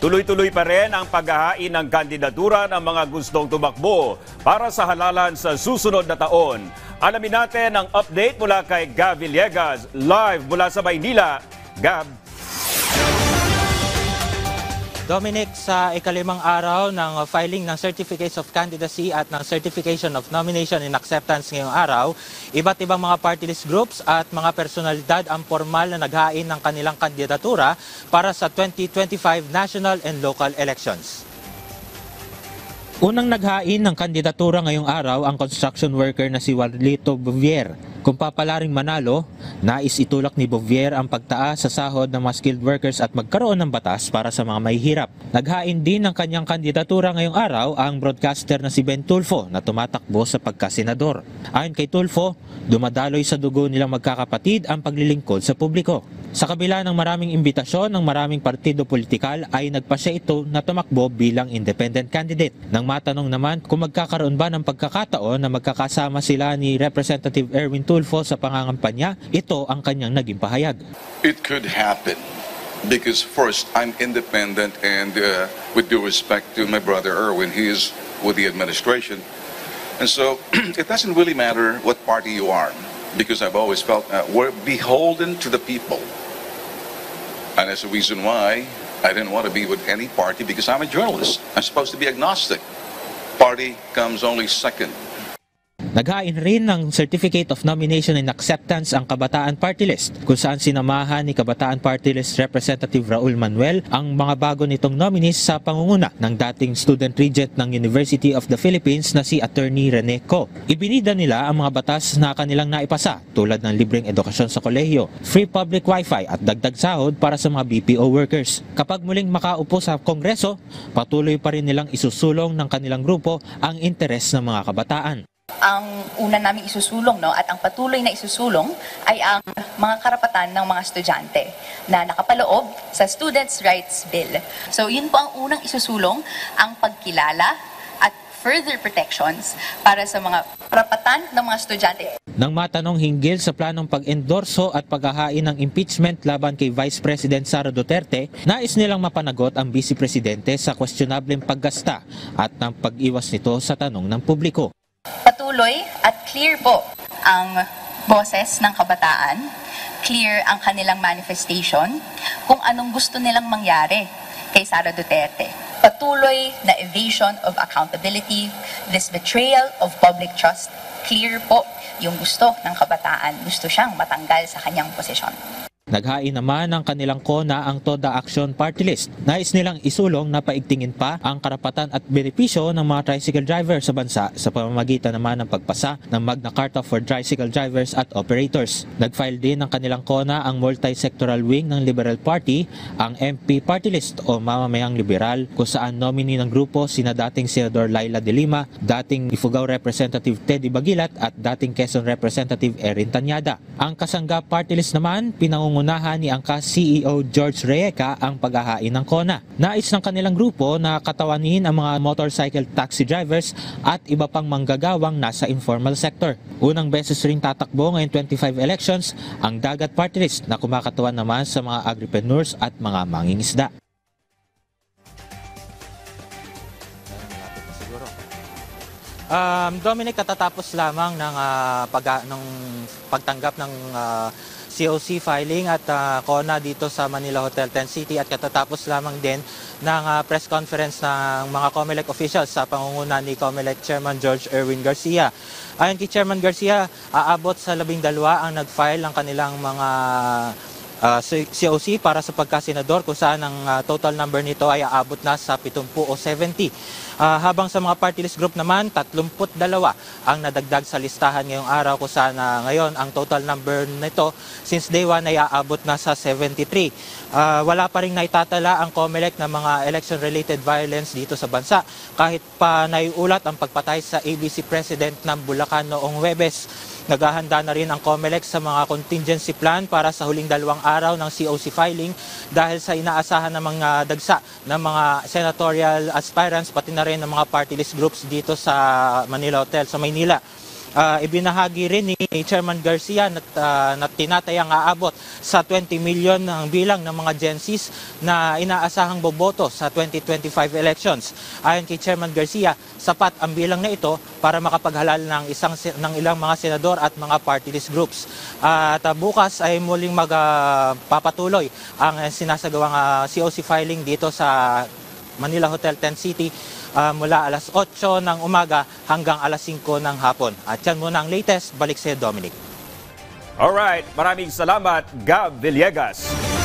Tuloy-tuloy pa rin ang paghahain ng kandidatura ng mga gustong tumakbo para sa halalan sa susunod na taon. Alamin natin ang update mula kay Gab Villegas, live mula sa Maynila. Gab. Dominic, sa ikalimang araw ng filing ng Certificates of Candidacy at ng Certification of Nomination and Acceptance ngayong araw, iba't ibang mga party list groups at mga personalidad ang formal na naghain ng kanilang kandidatura para sa 2025 national and local elections. Unang naghain ng kandidatura ngayong araw ang construction worker na si Juanito Bouvier. Kung papalaring manalo, nais itulak ni Bouvier ang pagtaas sa sahod ng mga skilled workers at magkaroon ng batas para sa mga mahihirap. Naghain din ng kanyang kandidatura ngayong araw ang broadcaster na si Ben Tulfo na tumatakbo sa pagkasenador. Ayon kay Tulfo, dumadaloy sa dugo nilang magkakapatid ang paglilingkod sa publiko. Sa kabila ng maraming imbitasyon ng maraming partido politikal ay nagpasya ito na tumakbo bilang independent candidate. Nang matanong naman kung magkakaroon ba ng pagkakataon na magkakasama sila ni Representative Erwin Tulfo sa pangangampanya, ito ang kanyang naging pahayag. It could happen because first, I'm independent and with due respect to my brother Erwin, he is with the administration. And so it doesn't really matter what party you are because I've always felt we're beholden to the people. And that's the reason why I didn't want to be with any party because I'm a journalist. I'm supposed to be agnostic. Party comes only second. Naghain rin ng Certificate of Nomination and Acceptance ang Kabataan Party List, kung saan sinamahan ni Kabataan Party List Representative Raul Manuel ang mga bago nitong nominees sa pangunguna ng dating Student Regent ng University of the Philippines na si Attorney Rene Co. Ibinida nila ang mga batas na kanilang naipasa tulad ng libreng edukasyon sa kolehiyo, free public wifi at dagdag sahod para sa mga BPO workers. Kapag muling makaupo sa Kongreso, patuloy pa rin nilang isusulong ng kanilang grupo ang interes ng mga kabataan. Ang una namin isusulong at ang patuloy na isusulong ay ang mga karapatan ng mga estudyante na nakapaloob sa Students' Rights Bill. So yun po ang unang isusulong, ang pagkilala at further protections para sa mga karapatan ng mga estudyante. Nang matanong hinggil sa planong pag-endorso at paghahain ng impeachment laban kay Vice President Sara Duterte, nais nilang mapanagot ang Vice Presidente sa questionableng paggasta at ng pag-iwas nito sa tanong ng publiko. Patuloy at clear po ang boses ng kabataan, clear ang kanilang manifestation kung anong gusto nilang mangyari kay Sara Duterte. Patuloy na evasion of accountability, this betrayal of public trust, clear po yung gusto ng kabataan. Gusto siyang matanggal sa kanyang posisyon. Naghain naman ng kanilang kona ang Toda Action Party List. Nais nilang isulong na paigtingin pa ang karapatan at benepisyo ng mga tricycle drivers sa bansa sa pamamagitan naman ng pagpasa ng Magna Carta for Tricycle Drivers at Operators. Nagfile din ng kanilang kona ang multi-sectoral wing ng Liberal Party, ang MP Party List o Mamamayang Liberal, kung saan nominee ng grupo sina dating Senador Laila de Lima, dating Ifugao Representative Teddy Bagilat at dating Quezon Representative Erin Tanyada. Ang Kasangga Party List naman, pinangungunahan ni Angkas CEO George Reyeca ang paghahain ng kona. Nais ng kanilang grupo na katawanin ang mga motorcycle taxi drivers at iba pang manggagawang nasa informal sector. Unang beses ring tatakbo ngayong 25 elections ang Dagat Party List na kumakatawan naman sa mga agripreneurs at mga mangingisda. Dominic, katatapos lamang ng pagtanggap ng COC filing at CONA dito sa Manila Hotel 10 City at katatapos lamang din ng press conference ng mga COMELEC officials sa pangunguna ni COMELEC Chairman George Erwin Garcia. Ayon kay Chairman Garcia, aabot sa 12 ang nag-file ng kanilang mga COC para sa pagkasenador kung saan ang total number nito ay aabot na sa 70 o 70. Habang sa mga party list group naman, 32 ang nadagdag sa listahan ngayong araw kung saan ngayon ang total number nito since day 1 ay aabot na sa 73. Wala pa rin naitatala ang COMELEC na mga election-related violence dito sa bansa kahit pa naiulat ang pagpatay sa ABC President ng Bulacan noong Huwebes. Naghahanda na rin ang COMELEC sa mga contingency plan para sa huling 2 araw ng COC filing dahil sa inaasahan ng mga dagsa ng mga senatorial aspirants pati na rin ng mga party list groups dito sa Manila Hotel sa Maynila. Ibinahagi rin ni Chairman Garcia na tinatayang aabot sa 20 million ang bilang ng mga Gen Zs na inaasahang boboto sa 2025 elections. Ayon kay Chairman Garcia, sapat ang bilang na ito para makapaghalal ng ilang mga senador at mga party list groups. At bukas ay muling magpapatuloy ang sinasagawang COC filing dito sa Manila Hotel 10 City mula alas 8 ng umaga hanggang alas 5 ng hapon. At yan muna ang latest. Balik sa Dominic. Alright, maraming salamat, Gab Villegas.